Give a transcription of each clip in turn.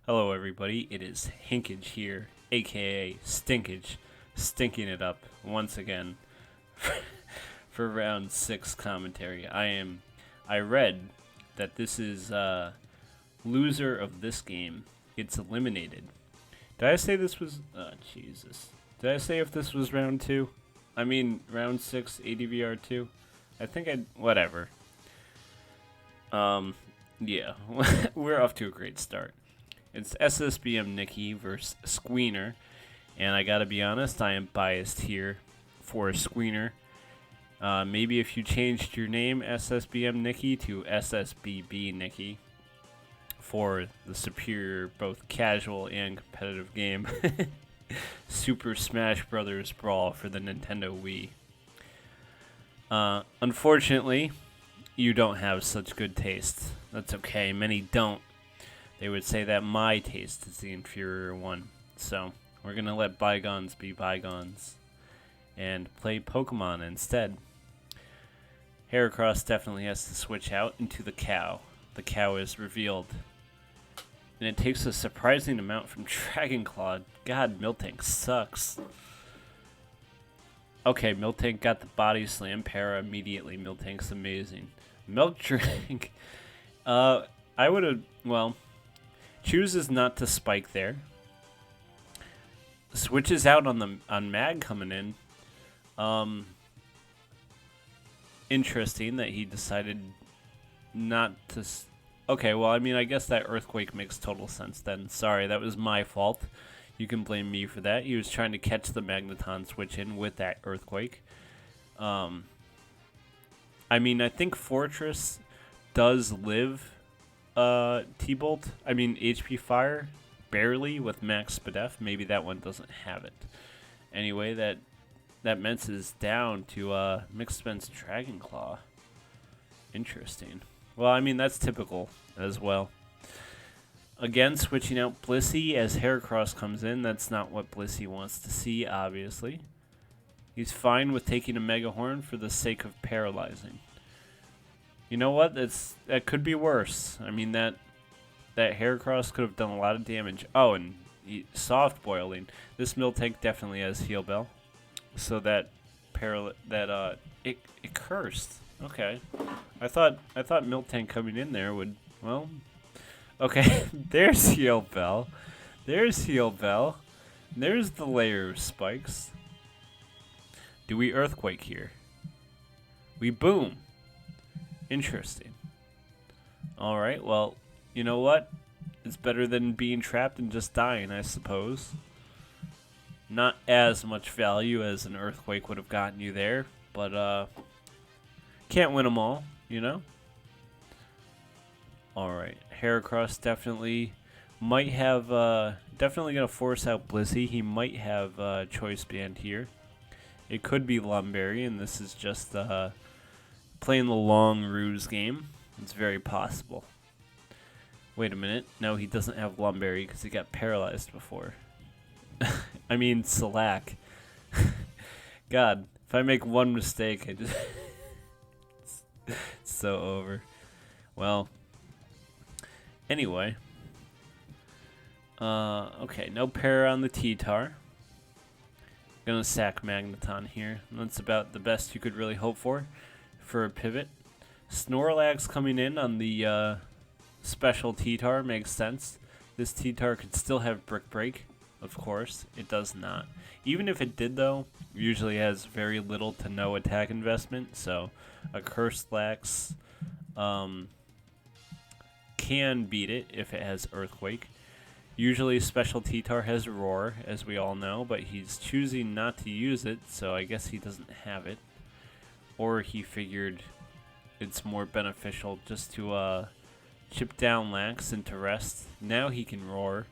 Hello everybody, it is Hinkage here, aka Stinkage, stinking it up once again for round 6 commentary. I read that this is loser of this game gets eliminated. Did I say this was Jesus. Did I say if this was round 2? I mean round 6 ADVR 2? I think whatever. Yeah. We're off to a great start. It's SSBM Nicki versus Squeenr, and I gotta be honest, I am biased here for Squeenr. Maybe if you changed your name SSBM Nicki to SSBB Nicki for the superior both casual and competitive game, Super Smash Bros. Brawl for the Nintendo Wii. Unfortunately, you don't have such good taste. That's okay, many don't. They would say that my taste is the inferior one. So, we're going to let bygones be bygones and play Pokemon instead. Heracross definitely has to switch out into the cow. The cow is revealed. And it takes a surprising amount from Dragon Claw. God, Miltank sucks. Okay, Miltank got the body slam para immediately. Miltank's amazing. Milk Drink. I would have, well, chooses not to spike there. Switches out on Mag coming in. Interesting that he decided not to. Okay, well, I mean, I guess that Earthquake makes total sense then. Sorry, that was my fault. You can blame me for that. He was trying to catch the Magneton switch in with that Earthquake. I mean, I think Fortress does live T-Bolt. I mean, HP Fire, barely with Max Spadef. Maybe that one doesn't have it. Anyway, that Mence is down to Mixed Spence Dragon Claw. Interesting. Well, I mean, that's typical as well. Again, switching out Blissey as Heracross comes in. That's not what Blissey wants to see, obviously. He's fine with taking a Mega Horn for the sake of paralyzing. You know what? That could be worse. I mean, that Heracross could have done a lot of damage. Oh, and soft boiling. This Miltank definitely has Heal Bell. So it cursed. Okay. I thought Miltank coming in there would, well, okay. There's Heal Bell. There's Heal Bell. There's the layer of spikes. Do we Earthquake here? We boom. Interesting. Alright, well, you know what? It's better than being trapped and just dying, I suppose. Not as much value as an Earthquake would have gotten you there, but can't win them all, you know? Alright, Heracross definitely might have, definitely going to force out Blissey. He might have Choice Band here. It could be Lumberry, and this is just playing the long ruse game. It's very possible. Wait a minute. No, he doesn't have Lumberry because he got paralyzed before. I mean, Slack. God, if I make one mistake, I just it's so over. Well, anyway. Okay, no para on the T-Tar. Gonna sack Magneton here. That's about the best you could really hope for a pivot. Snorlax coming in on the special T-Tar makes sense. This T-Tar could still have Brick Break, of course. It does not. Even if it did, though, usually has very little to no attack investment, so a Cursed Lax can beat it if it has Earthquake. Usually special T-Tar has Roar, as we all know, but he's choosing not to use it, so I guess he doesn't have it. Or he figured it's more beneficial just to chip down Lax into rest. Now he can Roar,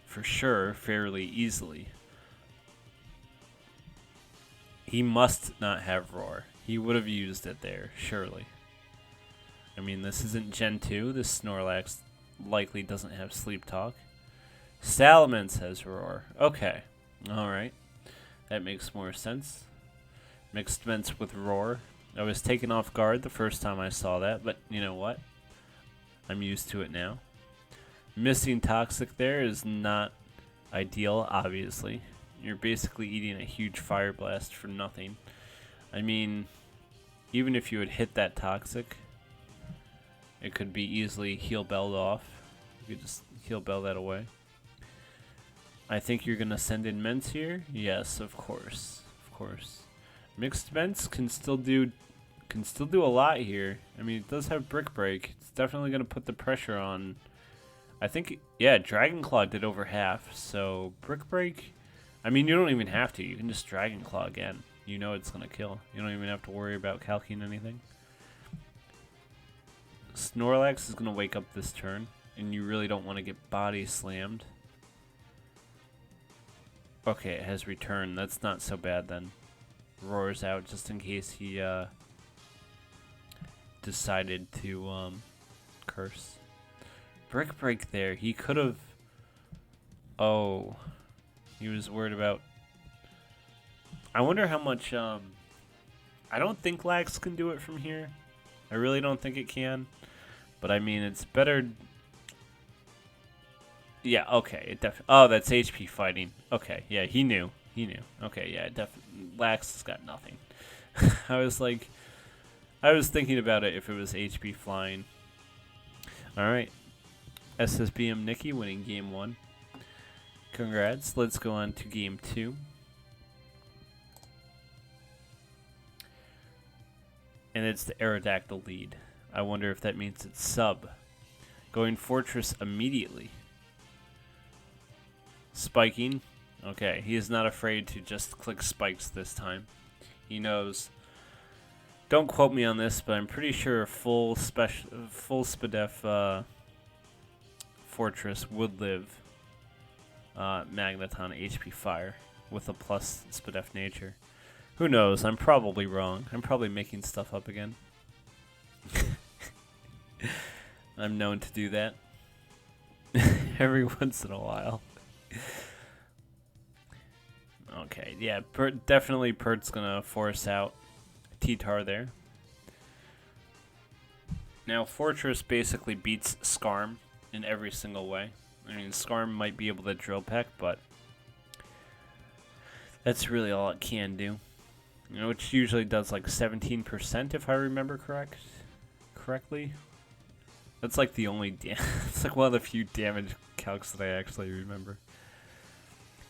for sure, fairly easily. He must not have Roar. He would have used it there, surely. I mean, this isn't Gen 2. This Snorlax likely doesn't have Sleep Talk. Salamence has Roar. Okay. Alright. That makes more sense. Mixed Mence with Roar. I was taken off guard the first time I saw that, but you know what? I'm used to it now. Missing Toxic there is not ideal, obviously. You're basically eating a huge Fire Blast for nothing. I mean, even if you had hit that Toxic, it could be easily Heal Belled off. You could just Heal Bell that away. I think you're going to send in Ments here? Yes, of course. Of course. Mixed Ments can still do a lot here. I mean, it does have Brick Break. It's definitely going to put the pressure on. I think, yeah, Dragon Claw did over half, so Brick Break, I mean, you don't even have to. You can just Dragon Claw again. You know it's going to kill. You don't even have to worry about calcing anything. Snorlax is going to wake up this turn, and you really don't want to get body slammed. Okay, it has Return. That's not so bad then. Roars out just in case he decided to curse. Brick Break there. He could have... Oh. He was worried about... I wonder how much... I don't think Lax can do it from here. I really don't think it can. But I mean, it's better... Yeah, okay. It oh, that's HP fighting. Okay, yeah, he knew. He knew. Okay, yeah, Lax has got nothing. I was like... I was thinking about it if it was HP flying. Alright. SSBM Nicki winning game 1. Congrats. Let's go on to game 2. And it's the Aerodactyl lead. I wonder if that means it's sub. Going Fortress immediately. Spiking. Okay, he is not afraid to just click spikes this time. He knows. Don't quote me on this, but I'm pretty sure full Spadef Fortress would live Magneton HP Fire with a plus Spadef nature. Who knows? I'm probably wrong. I'm probably making stuff up again. I'm known to do that every once in a while. Okay, yeah, definitely Pert's gonna force out T-Tar there. Now, Fortress basically beats Skarm in every single way. I mean, Skarm might be able to Drill Peck, but that's really all it can do. You know, which usually does like 17% if I remember correctly. That's like the only it's like one of the few damage calcs that I actually remember.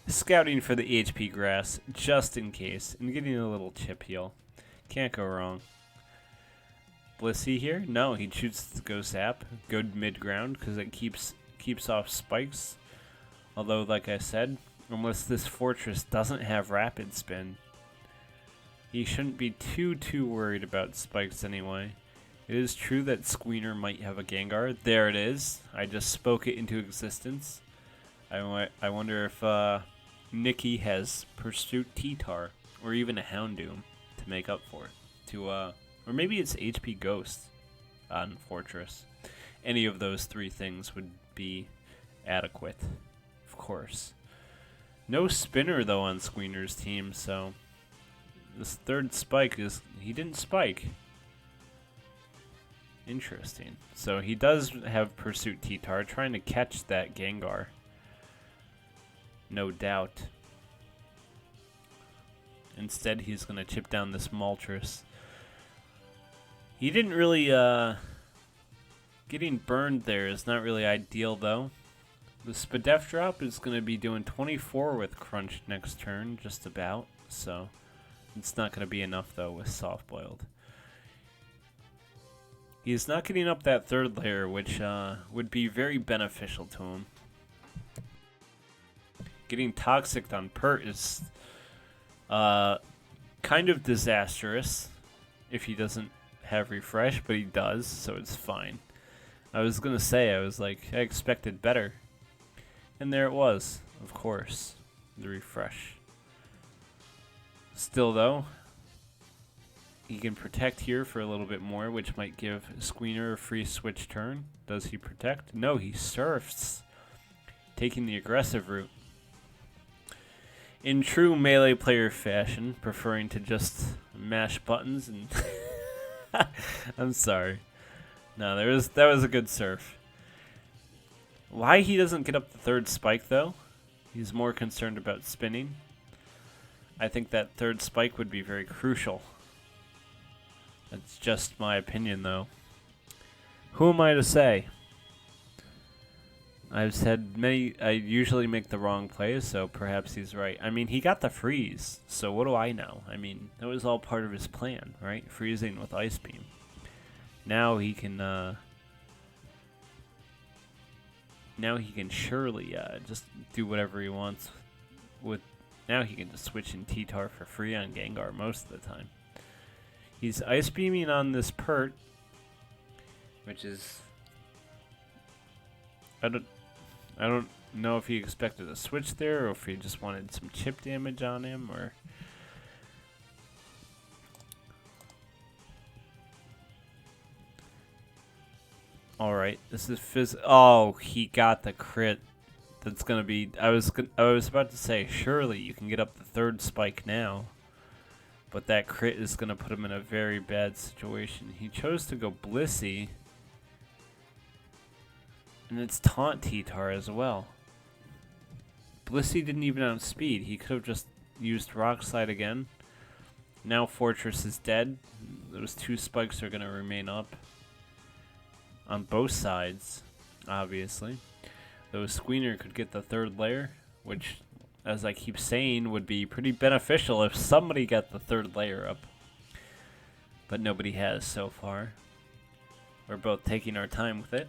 Scouting for the HP grass just in case and getting a little chip heal. Can't go wrong. Blissey here? No, he chooses to go Sap. Go mid ground because it keeps off spikes. Although, like I said, unless this Fortress doesn't have Rapid Spin, he shouldn't be too worried about spikes anyway. It is true that Squeenr might have a Gengar. There it is. I just spoke it into existence. I wonder if Nicki has Pursuit T-Tar or even a Houndoom to make up for it. Or maybe it's HP Ghost on Fortress. Any of those three things would be adequate, of course. No Spinner though on Squeenr's team, so this third spike is he didn't spike. Interesting. So he does have Pursuit T-Tar trying to catch that Gengar. No doubt. Instead, he's going to chip down this Moltres. He didn't really, getting burned there is not really ideal, though. The Spadef drop is going to be doing 24 with Crunch next turn, just about. So, it's not going to be enough, though, with Soft Boiled. He's not getting up that third layer, which would be very beneficial to him. Getting Toxic on Pert is kind of disastrous if he doesn't have Refresh, but he does, so it's fine. I was going to say, I was like, I expected better. And there it was, of course, the Refresh. Still, though, he can Protect here for a little bit more, which might give Squeenr a free switch turn. Does he Protect? No, he Surfs, taking the aggressive route. In true Melee player fashion, preferring to just mash buttons and... I'm sorry. No, that was a good Surf. Why he doesn't get up the third spike, though? He's more concerned about spinning. I think that third spike would be very crucial. That's just my opinion, though. Who am I to say? I've said many. I usually make the wrong plays, so perhaps he's right. I mean, he got the freeze, so what do I know? I mean, that was all part of his plan, right? Freezing with Ice Beam. Now he can. Now he can surely just do whatever he wants. Now he can just switch in T-Tar for free on Gengar most of the time. He's Ice Beaming on this Pert, which is. I don't know if he expected a switch there, or if he just wanted some chip damage on him, or... Alright, this is oh, he got the crit. That's gonna be... I was about to say, surely you can get up the third spike now. But that crit is gonna put him in a very bad situation. He chose to go Blissey. And it's Taunt T-Tar as well. Blissey didn't even outspeed. He could have just used Rock Slide again. Now Fortress is dead. Those two spikes are going to remain up. On both sides, obviously. Though Squeenr could get the third layer, which, as I keep saying, would be pretty beneficial if somebody got the third layer up. But nobody has so far. We're both taking our time with it.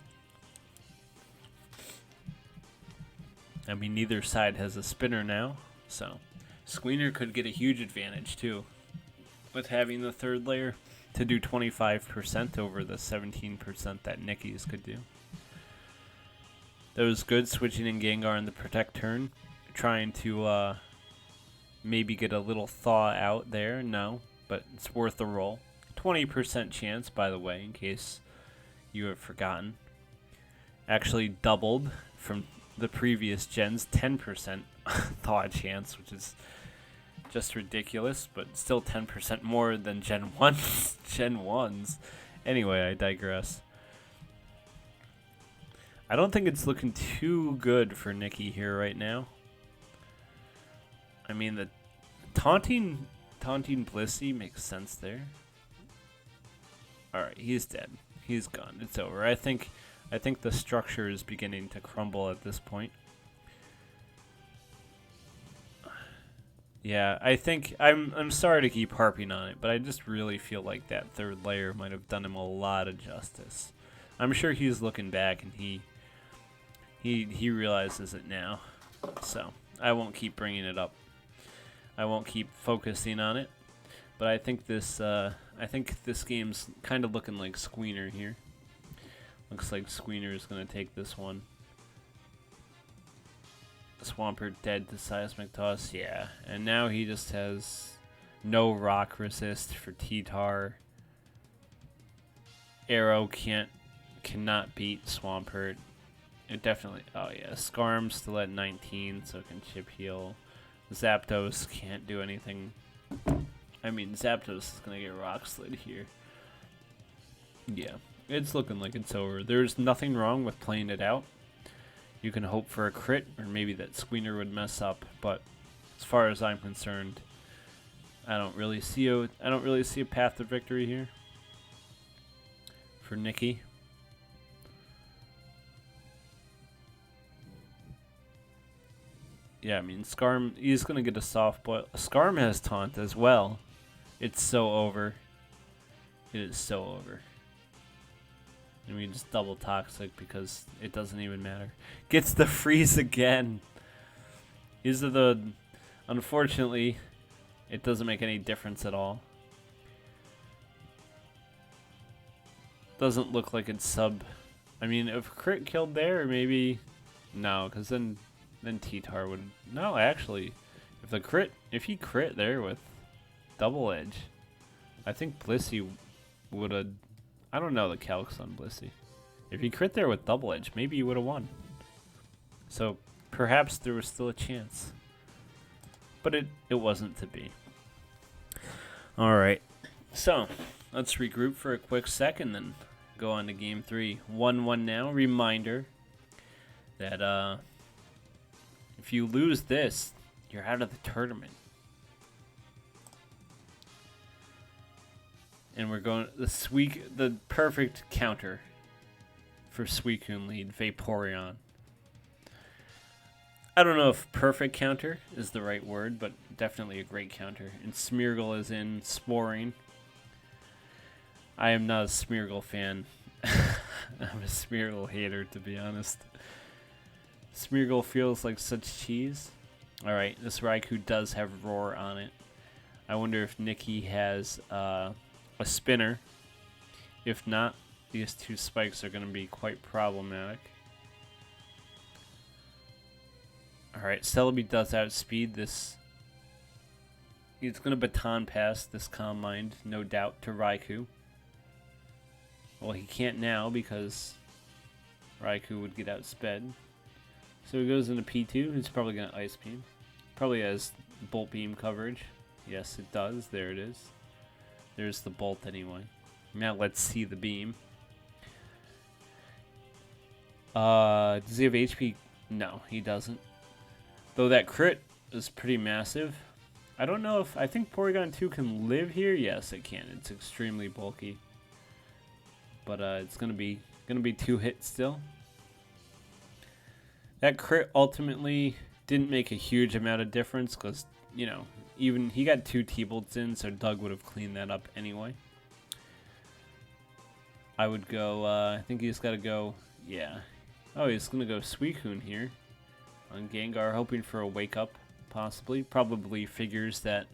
I mean, neither side has a spinner now, so Squeenr could get a huge advantage too with having the third layer to do 25% over the 17% that Nicki's could do. That was good, switching in Gengar in the Protect turn, trying to maybe get a little thaw out there. No, but it's worth a roll. 20% chance, by the way, in case you have forgotten. Actually doubled from the previous gen's 10% thaw chance, which is just ridiculous, but still 10% more than Gen 1's. Gen 1's. Anyway, I digress. I don't think it's looking too good for Nicki here right now. I mean, the taunting Blissey makes sense there. Alright, he's dead. He's gone. It's over. I think the structure is beginning to crumble at this point. Yeah, I think I'm sorry to keep harping on it, but I just really feel like that third layer might have done him a lot of justice. I'm sure he's looking back and he realizes it now. So, I won't keep bringing it up. I won't keep focusing on it. But I think this game's kind of looking like Squeenr here. Looks like Squeenr is going to take this one. Swampert dead to Seismic Toss, yeah. And now he just has no rock resist for T-Tar. Arrow cannot beat Swampert. It definitely, oh yeah. Skarm's still at 19, so it can chip heal. Zapdos can't do anything. I mean, Zapdos is going to get rock slid here. Yeah. It's looking like it's over. There's nothing wrong with playing it out. You can hope for a crit, or maybe that Squeenr would mess up, but as far as I'm concerned, I don't really see a path to victory here for Nicki. Yeah, I mean, Skarm, he's going to get a soft boil. Skarm has taunt as well. It's so over. It is so over. And we just double toxic because it doesn't even matter. Gets the freeze again. These are the... Unfortunately, it doesn't make any difference at all. Doesn't look like it's sub... I mean, if crit killed there, maybe... No, because then T-Tar would... No, actually, if he crit there with Double Edge, I think Blissey would have... I don't know the calcs on Blissey. If he crit there with Double Edge, maybe he would have won. So perhaps there was still a chance. But it wasn't to be. Alright. So, let's regroup for a quick second and go on to Game 3. 1-1 now. Reminder that if you lose this, you're out of the tournament. And we're going the perfect counter for Suicune lead, Vaporeon. I don't know if perfect counter is the right word, but definitely a great counter. And Smeargle is in Sporing. I am not a Smeargle fan. I'm a Smeargle hater, to be honest. Smeargle feels like such cheese. Alright, this Raikou does have Roar on it. I wonder if Nicki has a spinner. If not, these two spikes are going to be quite problematic. Alright, Celebi does outspeed this. He's going to baton pass this Calm Mind, no doubt, to Raikou. Well, he can't now because Raikou would get outsped. So he goes into P2. He's probably going to Ice Beam. Probably has Bolt Beam coverage. Yes, it does. There it is. There's the Bolt anyway. Now let's see the Beam. Does he have HP? No, he doesn't. Though that crit is pretty massive. I don't know if... I think Porygon 2 can live here. Yes, it can. It's extremely bulky. But it's gonna be 2 hits still. That crit ultimately didn't make a huge amount of difference because, you know, even he got 2 T-Bolts in, so Doug would have cleaned that up anyway. I would go, I think he's got to go, yeah. Oh, he's going to go Suicune here on Gengar, hoping for a wake-up, possibly. Probably figures that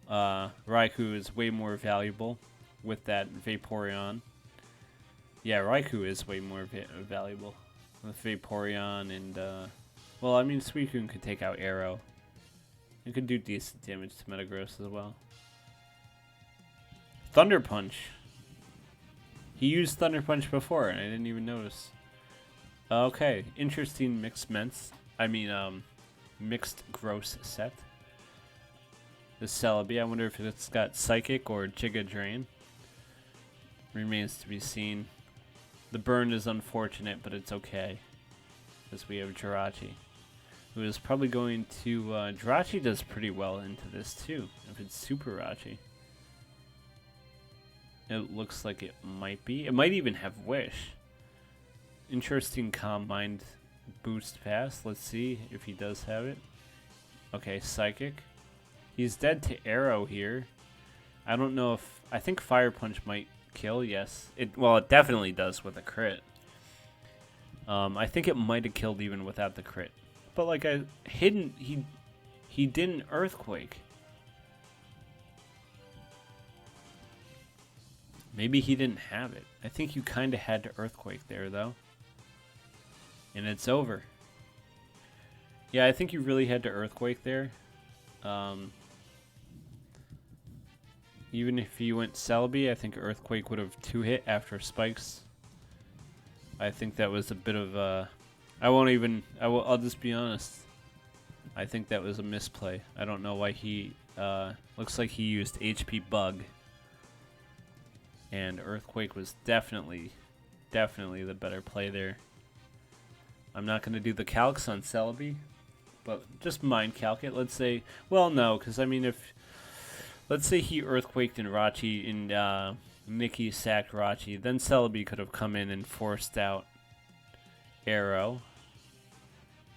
Raikou is way more valuable with that Vaporeon. Yeah, Raikou is way more valuable with Vaporeon and, well, I mean, Suicune could take out Arrow. It could do decent damage to Metagross as well. Thunder Punch. He used Thunder Punch before, and I didn't even notice. Okay, interesting mixed gross set. The Celebi, I wonder if it's got Psychic or Giga Drain. Remains to be seen. The burn is unfortunate, but it's okay. Because we have Jirachi, who is probably going to... Jirachi does pretty well into this too, if it's Super Rachi. It looks like it might be. It might even have Wish. Interesting Calm Mind boost pass. Let's see if he does have it. Okay, Psychic. He's dead to Arrow here. I don't know if... I think Fire Punch might kill, yes. Well, it definitely does with a crit. I think it might have killed even without the crit. But like he didn't Earthquake. Maybe he didn't have it. I think you kind of had to Earthquake there, though. And it's over. Yeah, I think you really had to Earthquake there. Even if you went Celebi, I think Earthquake would have 2-hit after Spikes. I think that was a bit of a... I'll just be honest. I think that was a misplay. I don't know why he... looks like he used HP Bug. And Earthquake was definitely the better play there. I'm not going to do the calcs on Celebi, but just mind calc it. Let's say... Well, no, because I mean if... Let's say he Earthquaked in Rachi and Nicki sacked Rachi. Then Celebi could have come in and forced out Arrow.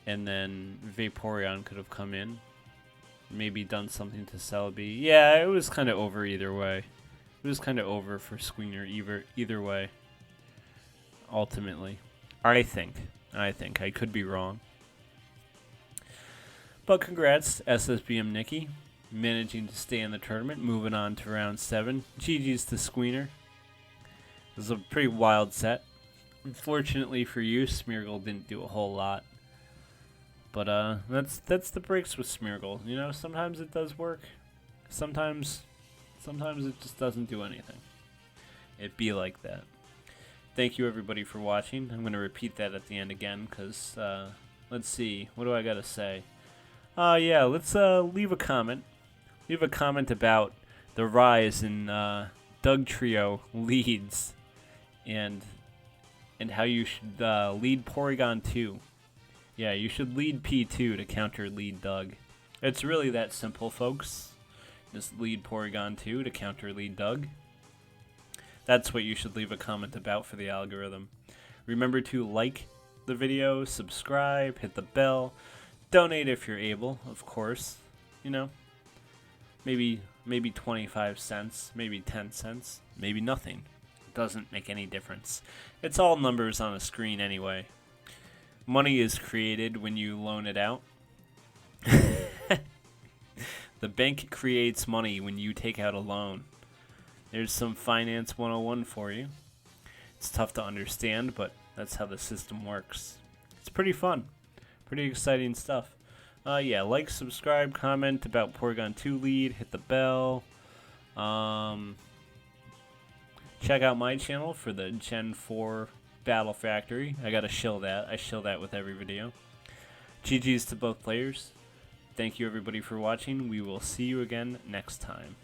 And then Vaporeon could have come in. Maybe done something to Celebi. Yeah, it was kind of over either way. It was kind of over for Squeenr either way. Ultimately. I think. I could be wrong. But congrats, SSBM Nicki. Managing to stay in the tournament. Moving on to round 7. GG's to Squeenr. It was a pretty wild set. Unfortunately for you, Smeargle didn't do a whole lot. But that's the breaks with Smeargle. You know, sometimes it does work. Sometimes it just doesn't do anything. It be like that. Thank you everybody for watching. I'm going to repeat that at the end again because, let's see. What do I got to say? Yeah, let's leave a comment. Leave a comment about the rise in Doug Trio leads and how you should lead Porygon 2 Yeah, you should lead P2 to counter lead Doug. It's really that simple, folks. Just lead Porygon 2 to counter lead Doug. That's what you should leave a comment about for the algorithm. Remember to like the video, subscribe, hit the bell, donate if you're able, of course. You know, maybe 25 cents, maybe 10 cents, maybe nothing. It doesn't make any difference. It's all numbers on a screen anyway. Money is created when you loan it out. The bank creates money when you take out a loan. There's some Finance 101 for you. It's tough to understand, but that's how the system works. It's pretty fun. Pretty exciting stuff. Yeah, like, subscribe, comment about Porygon 2 lead, hit the bell. Check out my channel for the Gen 4 Battle Factory. I gotta shill that. I shill that with every video. GG's to both players. Thank you everybody for watching. We will see you again next time.